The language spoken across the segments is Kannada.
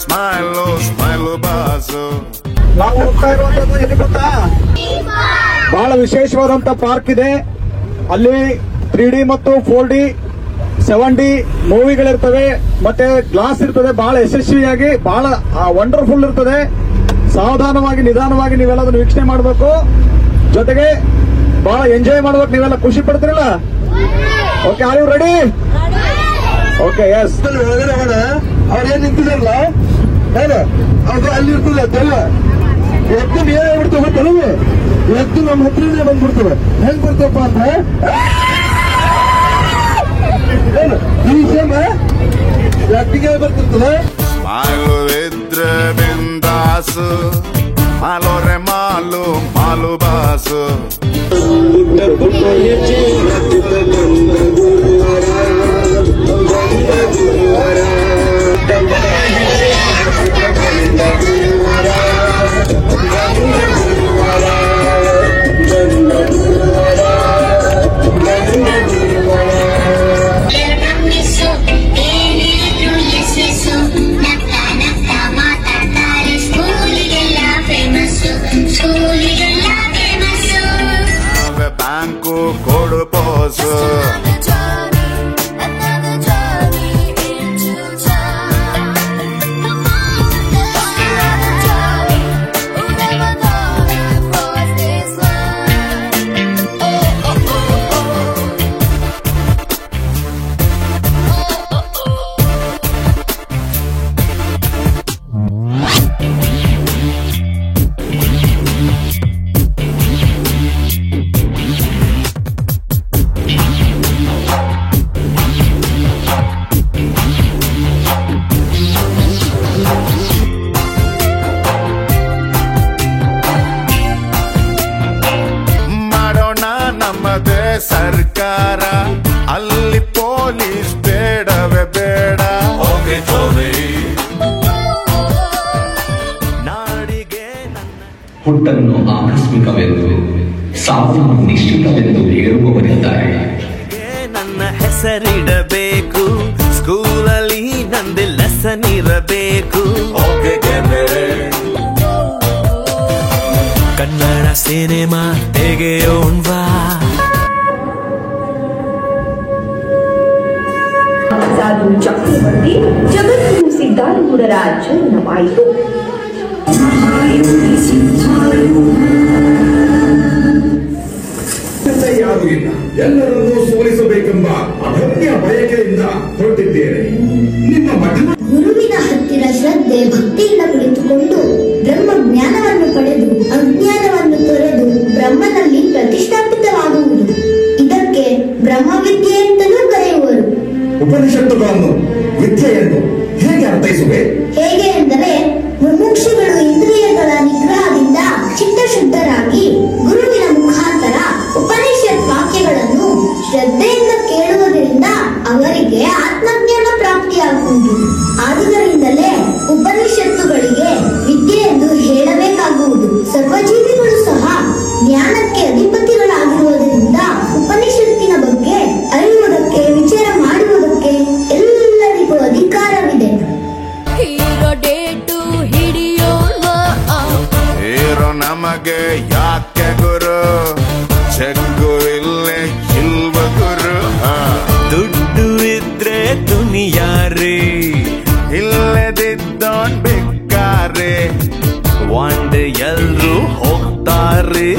Smile smile boss. ನಾವು ಹೋಗ್ತಾ ಇರುವಂತದ್ದು ಎಲ್ಲಿ ಗೊತ್ತಾ? ಬಹಳ ವಿಶೇಷವಾದಂತ ಪಾರ್ಕ್ ಇದೆ. ಅಲ್ಲಿ 3D ಮತ್ತು 4D 7D ಮೂವಿಗಳಿರ್ತವೆ, ಮತ್ತೆ ಗ್ಲಾಸ್ ಇರ್ತದೆ. ಬಹಳ ಯಶಸ್ವಿಯಾಗಿ ಬಹಳ ವಂಡರ್ಫುಲ್ ಇರ್ತದೆ. ಸಾವಧಾನವಾಗಿ ನಿಧಾನವಾಗಿ ನೀವೆಲ್ಲ ಅದನ್ನು ವೀಕ್ಷಣೆ ಮಾಡಬೇಕು. ಜೊತೆಗೆ ಬಹಳ ಎಂಜಾಯ್ ಮಾಡ್ಬೇಕು. ನೀವೆಲ್ಲ ಖುಷಿ ಪಡ್ತೀರಲ್ಲ? Okay, are you ready? Okay, yes. ಒಳಗಡೆ ಹೋಗೋಣ. ಅವ್ರೇನ್ ನಿಂತಿದಾರಲ್ಲ ಅದು ಅಲ್ಲಿ ಇರ್ತದೆ ಅದೆಲ್ಲ ಎತ್ತು ಏನಾಗ್ಬಿಡ್ತವೆ ಗೊತ್ತಲ್ವ? ಎತ್ತು ನಮ್ಮ ಹತ್ರನೇ ಬಂದ್ಬಿಡ್ತವೆ. ಹೆಂಗ್ ಬರ್ತಪ್ಪ ಅಂದ್ರೆ ಈ ಸೇಮ ಎತ್ತಿಗೆ ಬರ್ತಿರ್ತದೆ. ಸ್ಮೈಲು ಇದ್ರೆ ಬಿಂದಾಸು, ಮಾಲೋರೆ ಮಾಲು ಮಾಲು ಬಾಸು. ಬ್ಯಾಂಕು ಕೊಡು ಪೋಸು. ನಮ್ಮದೇ ಸರ್ಕಾರ, ಅಲ್ಲಿ ಪೊಲೀಸ್ ಬೇಡವೇ ಬೇಡ. ನಾಡಿಗೆ ಹುಟ್ಟನ್ನು ಆಕಸ್ಮಿಕವೆಂದು, ಸಾವು ನಿಶ್ಚಿತವೆಂದು ಹೇಳುವವರಿದ್ದಾರೆ. ನನ್ನ ಹೆಸರಿಡಬೇಕು, ಸ್ಕೂಲಲ್ಲಿ ನಂದು ಲೆಸನ್ ಇರಬೇಕು. ಕನ್ನಡ ಸಿನಿಮಾ ತೆಗೆಯೋಣ್ವಾ. ಸಾಧು ಚಕ್ರವರ್ತಿ ಜಗದ್ಗುರು ಸಿದ್ಧಾರೂಢರ ಜನ್ಮವಾಯಿತು. ಯಾರೂ ಇಲ್ಲ, ಎಲ್ಲರನ್ನೂ ಸೋಲಿಸಬೇಕೆಂಬ ಅನನ್ಯ ಬಯಕೆಯಿಂದ ಹೊರಟಿದ್ದೇನೆ. ನಿಮ್ಮ ಗುರುವಿನ ಹತ್ತಿರ ಶ್ರದ್ಧೆ ಭಕ್ತಿಯಿಂದ ಕುಳಿತುಕೊಂಡು ಬ್ರಹ್ಮ ಜ್ಞಾನವನ್ನು ಪಡೆದು ಅಜ್ಞಾನವನ್ನು ತೊರೆದು ಬ್ರಹ್ಮನಲ್ಲಿ ಪ್ರತಿಷ್ಠಾಪಿತವಾಗುವುದು. ಇದಕ್ಕೆ ಬ್ರಹ್ಮವಿದ್ಯೆ ಅಂತಲೂ ಕರೆಯುವರು. ಉಪನಿಷತ್ತುಗಳನ್ನು ವಿದ್ಯೆಯನ್ನು ಹೇಗೆ ಅರ್ಥೈಸುವೆ? ಹೇಗೆ ಎಂದರೆ, ಮುಮುಕ್ಷುಗಳು ಇಂದ್ರಿಯಗಳ ನಿಗ್ರಹದಿಂದ ಚಿತ್ತಶುದ್ಧರಾಗಿ ಗುರುವಿನ ಮುಖಾಂತರ ಉಪನಿಷತ್ ವಾಕ್ಯಗಳನ್ನು ಶ್ರದ್ಧೆಯಿಂದ ಕೇಳುವುದರಿಂದ ಅವರಿಗೆ ಆತ್ಮಜ್ಞಾನ ಪ್ರಾಪ್ತಿಯಾಗುವುದು. ಆದುದರಿಂದಲೇ ಉಪನಿಷತ್ತುಗಳಿಗೆ ವಿದ್ಯೆ ಎಂದು ಹೇಳಬೇಕಾಗುವುದು. ಸರ್ವಜೀವಿಗಳು ಸಹ ಜ್ಞಾನಕ್ಕೆ ಅಧಿಪತಿಗಳಾಗಿರುವುದರಿಂದ ಉಪನಿಷತ್ತಿನ ಬಗ್ಗೆ ಅರಿಯುವುದಕ್ಕೆ, ವಿಚಾರ ಮಾಡುವುದಕ್ಕೆ ಎಲ್ಲರಿಗೂ ಅಧಿಕಾರವಿದೆ. ಹೀರೋ ನಮಗೆ ಯಾಕೆ ಗುರು? ಜಗ್ಗು ಇಲ್ಲೇ ಇಲ್ವ ಗುರು? ದುಡ್ಡು ಇದ್ರೆ ದುನಿಯಾರೆ, ಇಲ್ಲದಿದ್ದೋನ್ ಬೇಕಾರೆ. ಒಂದ್ ಎಲ್ರು ಹೋಗ್ತಾರೆ.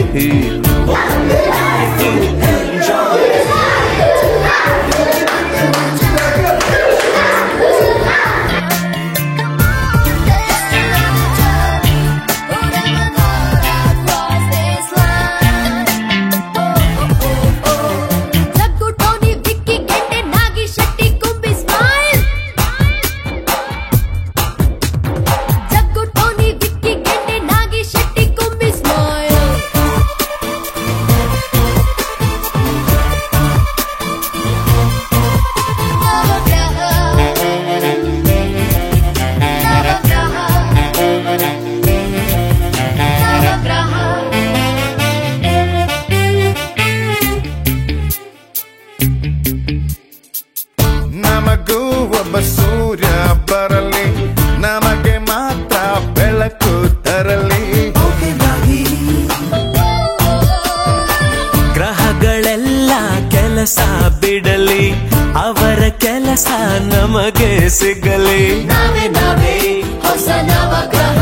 ಸಿಗಲಿ. ನಾವೇ ನಾವೇ ಹೊಸ ನವಗ್ರಹ.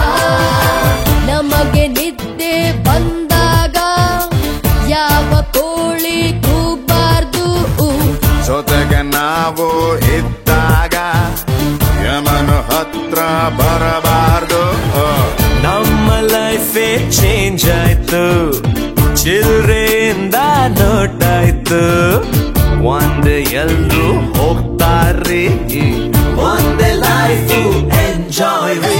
ನಮಗೆ ನಿದ್ದೆ ಬಂದಾಗ ಯಾವ ಕೋಳಿ ಕೂಗಬಾರ್ದು. ಜೊತೆಗೆ ನಾವು ಇದ್ದಾಗ ಯಮನು ಹತ್ರ ಬರಬಾರ್ದು. ನಮ್ಮ ಲೈಫೇ ಚೇಂಜ್ ಆಯ್ತು, ಚಿಲ್ರೆಯಿಂದ ನೋಟಾಯ್ತು. ಒಂದೇ ಎಲ್ರು ಹೋಗ್ತಾರ್ರಿ, ಒಂದೇ ಲೈಫು ಎಂಜಾಯ್ ರೀ.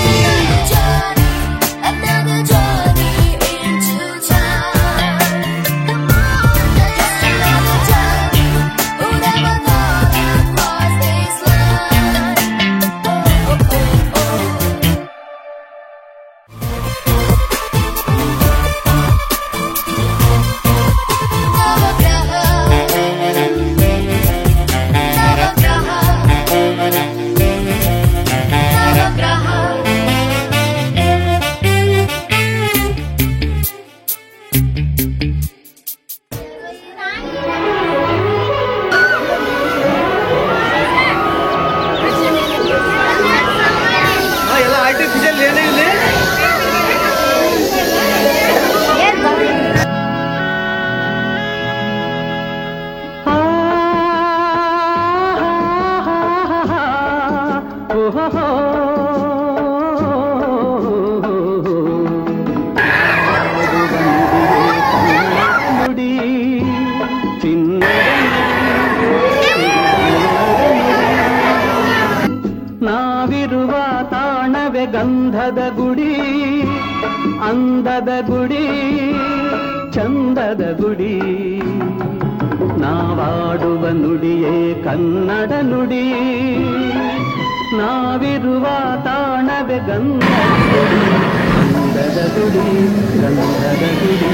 ನಾವಿರುವ ತಾಣವೇ ಗಂಧದ ಗುಡಿ, ಅಂದದ ಗುಡಿ, ಚಂದದ ಗುಡಿ. ನಾವಾಡುವ ನುಡಿಯೇ ಕನ್ನಡ ನುಡಿ. ನಾವಿರುವ ತಾಣವೇ ಗಂಧದ ಗುಡಿ, ಗಂಧದ ಗುಡಿ,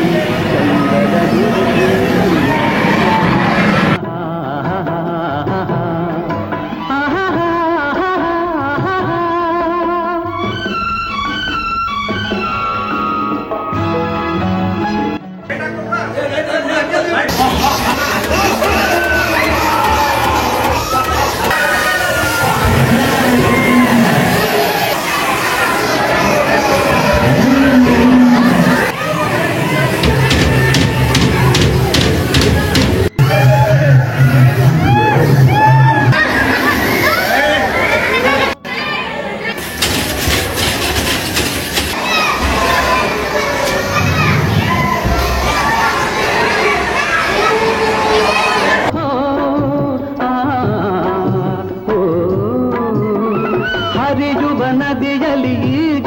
ಚಂದದ ಗುಡಿ. ಹರಿಯುವ ನದಿಯಲ್ಲಿ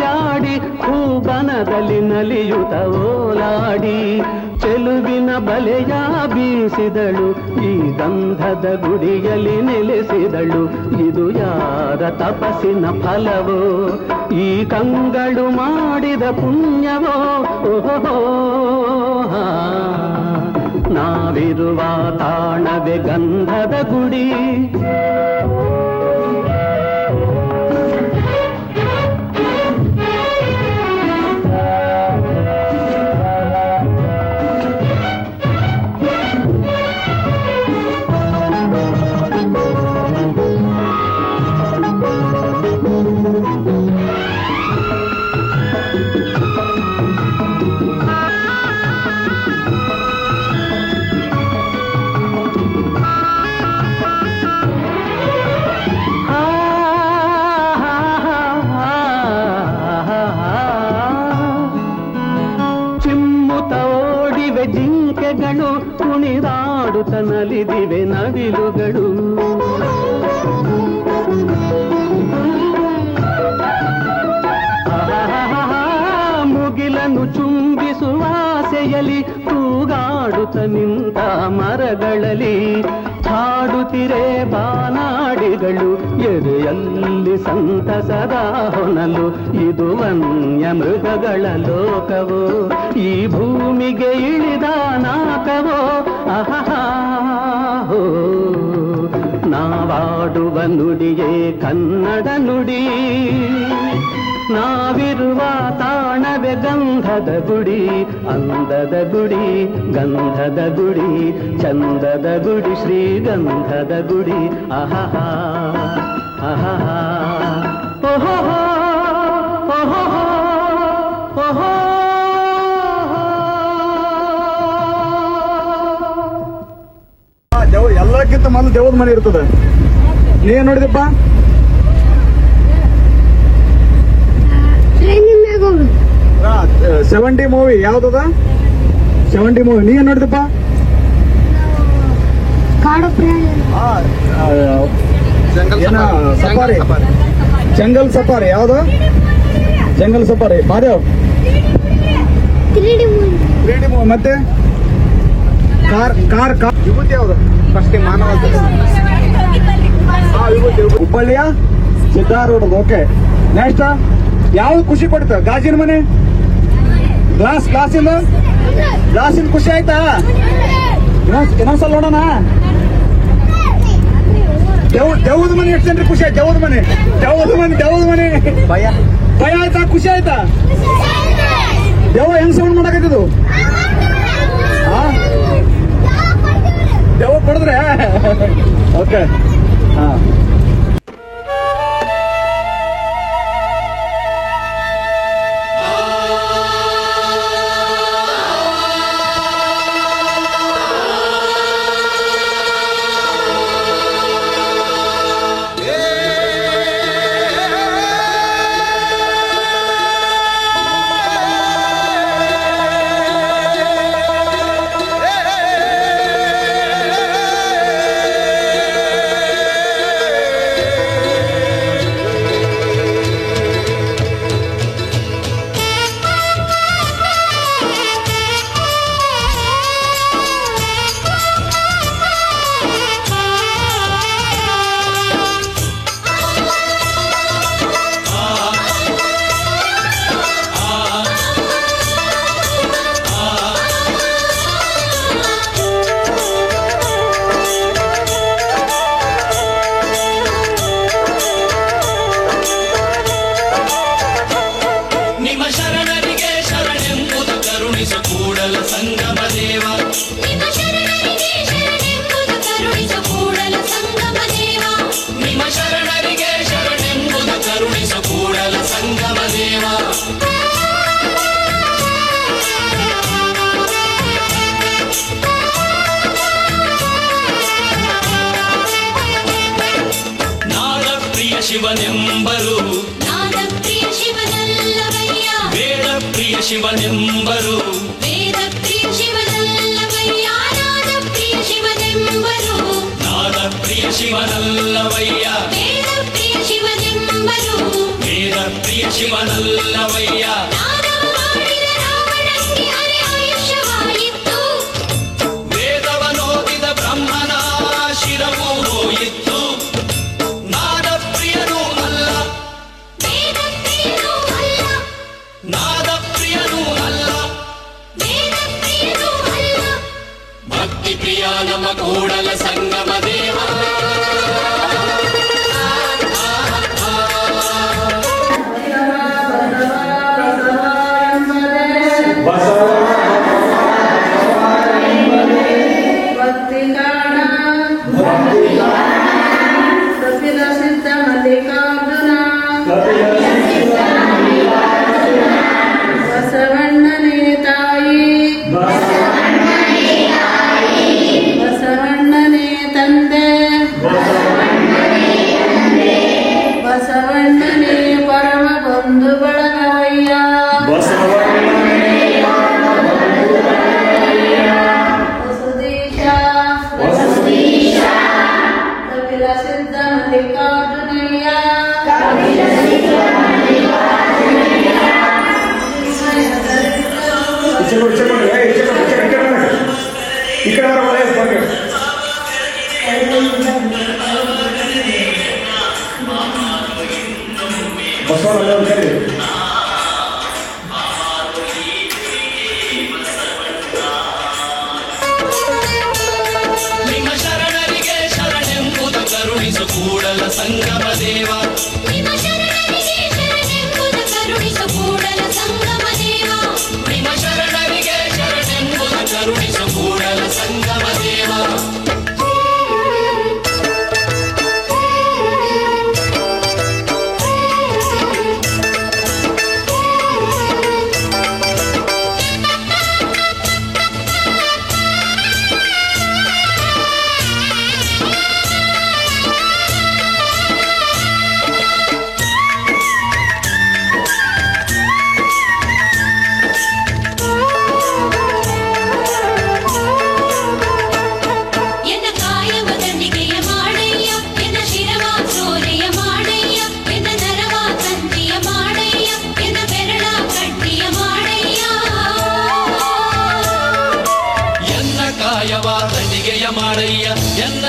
ಜಾಡಿ, ಹೂಬನದಲ್ಲಿ ನಲಿಯುತ್ತ ಓಲಾಡಿ, ಚೆಲುವಿನ ಬಲೆಯ ಬೀಸಿದಳು, ಈ ಗಂಧದ ಗುಡಿಯಲ್ಲಿ ನೆಲೆಸಿದಳು. ಇದು ಯಾರ ತಪಸ್ಸಿನ ಫಲವೋ, ಈ ಕಂಗಳು ಮಾಡಿದ ಪುಣ್ಯವೋ. ಓಹೋ, ನಾವಿರುವ ತಾಣವೇ ಗಂಧದ ಗುಡಿ. ಜಿಂಕೆಗಳು ಕುಣಿದಾಡುತ್ತ ನಲಿದಿವೆ ನವಿಲುಗಳು. ಮುಗಿಲನ್ನು ಚುಂಬಿಸುವ ಆಸೆಯಲ್ಲಿ ತೂಗಾಡುತ್ತ ನಿಂತ ಮರಗಳಲ್ಲಿ ಹಾಡುತ್ತಿರೆ ಬಾನಾಡಿಗಳು. ಎದೆಯಲ್ಲಿ ಸಂತಸದ ಹೊನಲು, ಇದು ವನ್ಯ ಮೃಗಗಳ ಲೋಕವೋ, ಈ ಭೂಮಿಗೆ ಇಳಿದ ನಾಕವೋ. ಅಹೋ, ನಾವಾಡುವ ನುಡಿಯೇ ಕನ್ನಡ ನುಡಿ. ನಾವಿರುವ ತಾಣವೇ ಗಂಧದ ಗುಡಿ, ಅಂದದ ಗುಡಿ, ಗಂಧದ ಗುಡಿ, ಚಂದದ ಗುಡಿ, ಶ್ರೀಗಂಧದ ಗುಡಿ. ಆಹಾ ಎಲ್ಲಕ್ಕಿಂತ ಮೊದಲು ದೇವದ ಮನೆ ಇರ್ತದೆ. ನೀನ್ ನೋಡಿದಪ್ಪ? 70 ಮೂವಿ ಯಾವ್ದದ? 70 ಮೂವಿ ನೀ ಏನ್ ನೋಡಿದಪ್ಪ? Safari, jungle safari. ಯಾವ್ದು? Jungle safari. Madev 3D movie. ಮತ್ತೆ ಕಾರ್ ವಿಭೂತಿ ಯಾವ್ದು? ಫಸ್ಟ್ ಮಾನವ ಹುಬ್ಬಳ್ಳಿಯ ಸಿದ್ಧಾರೂಢ. ಓಕೆ, ನೆಕ್ಸ್ಟ್ ಯಾವ್ದು ಖುಷಿ ಪಡ್ತ? ಗಾಜಿನ ಮನೆ, ಗ್ಲಾಸಿಂದ ಖುಷಿ ಆಯ್ತಾ? ಇನ್ನೊಂದ್ಸಲ ನೋಡೋಣ. ದೇವದ ಮನೆ ಎಷ್ಟು ಜನರಿಗೆ ಖುಷಿ ಆಯ್ತು? ದೇವದ ಮನೆ ಭಯ ಆಯ್ತಾ? ಖುಷಿ ಆಯ್ತಾ? ದೇವ ಹೆಂಗ್ ಸೌಂಡ್ ಮಾಡಕತ್ತಿದ್ದು? ದೇವ ಕೊಡಿದ್ರೆ ಓಕೆ. ಹಾ, ಶಿವನೆಂಬರು ನಾದಪ್ರಿಯ ಶಿವನಲ್ಲವಯ್ಯ, ವೇದಪ್ರಿಯ ಶಿವನೆಂಬರು ವೇದಪ್ರಿಯ ಶಿವನಲ್ಲವಯ್ಯ, ನಾದಪ್ರಿಯ ಶಿವನೆಂಬರು ನಾದಪ್ರಿಯ ಶಿವನಲ್ಲವಯ್ಯ, ವೇದಪ್ರಿಯ ಶಿವನೆಂಬರು ವೇದಪ್ರಿಯ ಶಿವನಲ್ಲವಯ್ಯ. ನಾದವ ಮಾಡಿದ ರಾವಣನಿಗೆ ಅರೆ ಆಯುಷ್ಯವಾಯಿತು, ವೇದವನೋದಿದ ಬ್ರಹ್ಮನ ಶಿರವು ಹೋಯಿತು. ನಾದಪ್ರಿಯನೂ ಅಲ್ಲ, ವೇದಪ್ರಿಯನೂ ಅಲ್ಲ, ನಾದಪ್ರಿಯನೂ ಅಲ್ಲ, ವೇದಪ್ರಿಯನೂ ಅಲ್ಲ, ಭಕ್ತಿ ಪ್ರಿಯ ನಮ್ಮ ಕೂಡಲ ಸಂಗಮ ದೇವ. ಕಪಿಲ ಸಿದ್ಧ ಮಲ್ಲಿಕಾರ್ಜುನ ಬಸವಣ್ಣನೇ ತಾಯಿ, ಬಸವಣ್ಣನೇ ತಂದೆ, ಬಸವಣ್ಣನೇ ಪರಮ ಬಂಧು ಬಳಗವಯ್ಯ, ವಸುದೀಶ ಕಪಿಲ ಸಿದ್ಧ ಮಲ್ಲಿಕಾರ್ಜುನಯ್ಯ, ನಿಮ್ಮ ಶರಣರಿಗೆ ಶರಣೆಂಬುದು ಕರುಣಿಸು ಕೂಡಲ ಸಂಗಮ ದೇವ. ನಿಮ್ಮ ಶರಣರಿಗೆ ಶರಣೆಂಬುದು ಕರುಣಿಸು ಕೂಡಲ ಸಂಗಮ ದೇವ, ನಿಮ್ಮ ಶರಣರಿಗೆ ಶರಣೆಂಬುದು ಕರುಣಿಸು ಕೂಡಲ ಸಂಗಮ ದೇವ.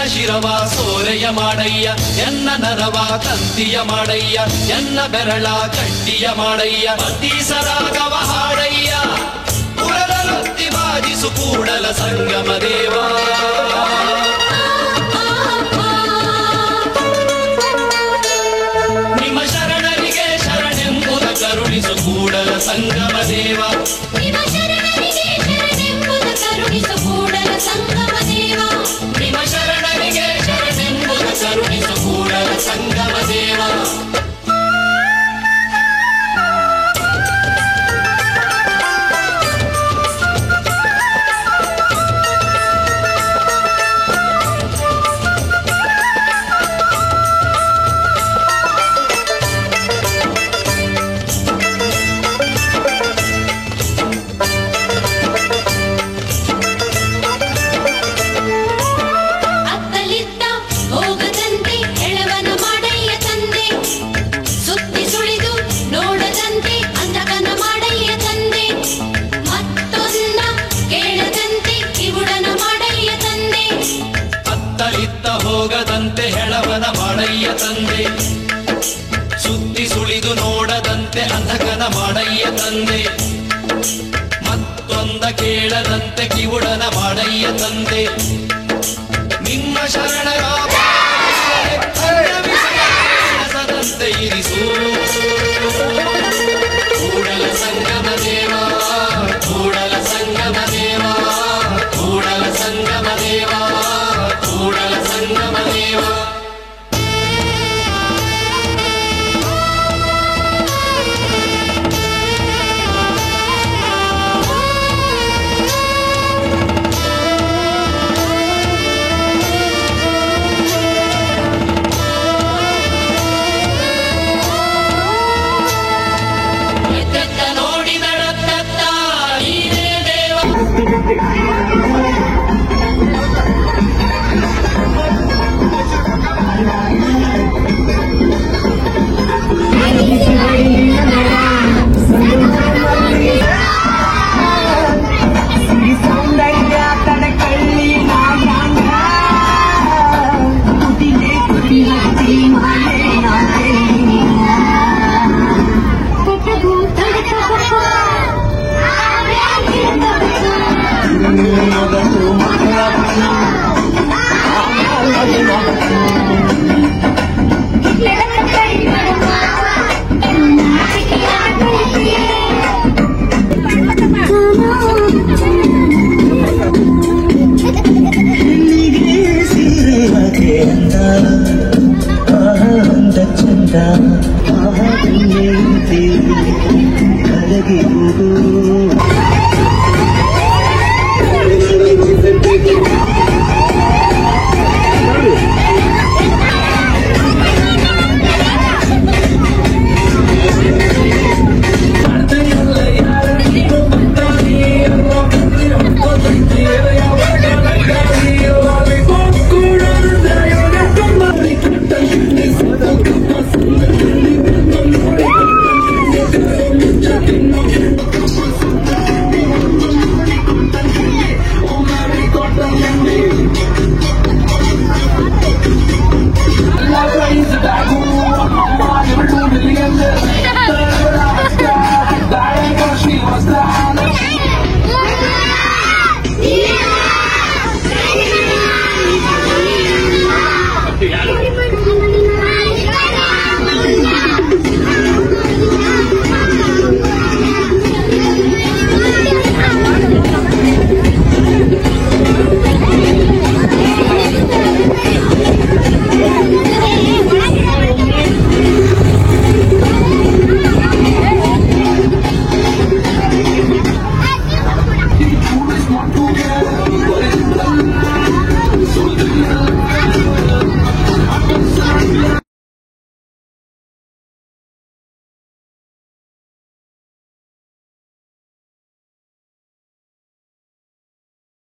ಶಿರವ ಸೋರೆಯ ಮಾಡಯ್ಯ ಎನ್ನ ನರವ ಕಂತಿಯ ಮಾಡಯ್ಯ ಎನ್ನ ಬೆರಳ ಕಟ್ಟಿಯ ಮಾಡಯ್ಯ ಬತ್ತೀಸರಾಗವ ಹಾಡಯ್ಯ ಪುರದಲೊತ್ತಿ ಬಾಜಿಸು ಕೂಡಲ ಸಂಗಮ ದೇವ ನಿಮ್ಮ ಶರಣರಿಗೆ ಶರಣೆಂಬುದ ಕರುಣಿಸು ಕೂಡಲ ಸಂಗಮ ದೇವ ನಿಮ್ಮ ಶರಣರಿಗೆ ಶರಣೆಂಬುದ ಕರುಣಿಸು ಕೂಡಲ ಸಂಗಮ ದೇವ ನಿಮ್ಮ ಶರಣರಿಗೆ ಶರಣೆಂಬುದ ಕರುಣಿಸು ಕೂಡಲ ಸಂಗಮ ದೇವ ಅತ್ತಲಿದ್ದ ಹೋಗದಂತೆ ಎಳವನ ಮಾಡಯ್ಯ ತಂದೆ ಸುತ್ತಿ ಸುಳಿದು ನೋಡದಂತೆ ಅಂಧಕನ ಮಾಡಯ್ಯ ತಂದೆ ಮತ್ತೊಂದ ಕೇಳದಂತೆ ಕಿವುಡನ ಮಾಡಯ್ಯ ತಂದೆ ಅತ್ತಲಿತ್ತ ಹೋಗದಂತೆ ಹೆಳವನ ಮಾಡಯ್ಯ ತಂದೆ ಸುತ್ತಿ ಸುಳಿದು ನೋಡದಂತೆ ಅಂಧಕನ ಮಾಡಯ್ಯ ತಂದೆ ಮತ್ತೊಂದ ಕೇಳದಂತೆ ಕಿವುಡನ ಮಾಡಯ್ಯ ತಂದೆ ನಿಮ್ಮ ಶರಣರ ಸದಂತೆ ಇರಿಸು ಕೂಡಲ ಸಂಗಮ ದೇವ ಕೂಡಲ ಸಂಗಮ ದೇವ ಕೂಡಲ ಸಂಗಮ ದೇವ ಕೂಡಲ ಸಂಗಮ ದೇವ ಎತ್ತೆತ್ತ ನೋಡಿದಳತ್ತತ್ತ ನೀನೇ ದೇವ ಚಂದ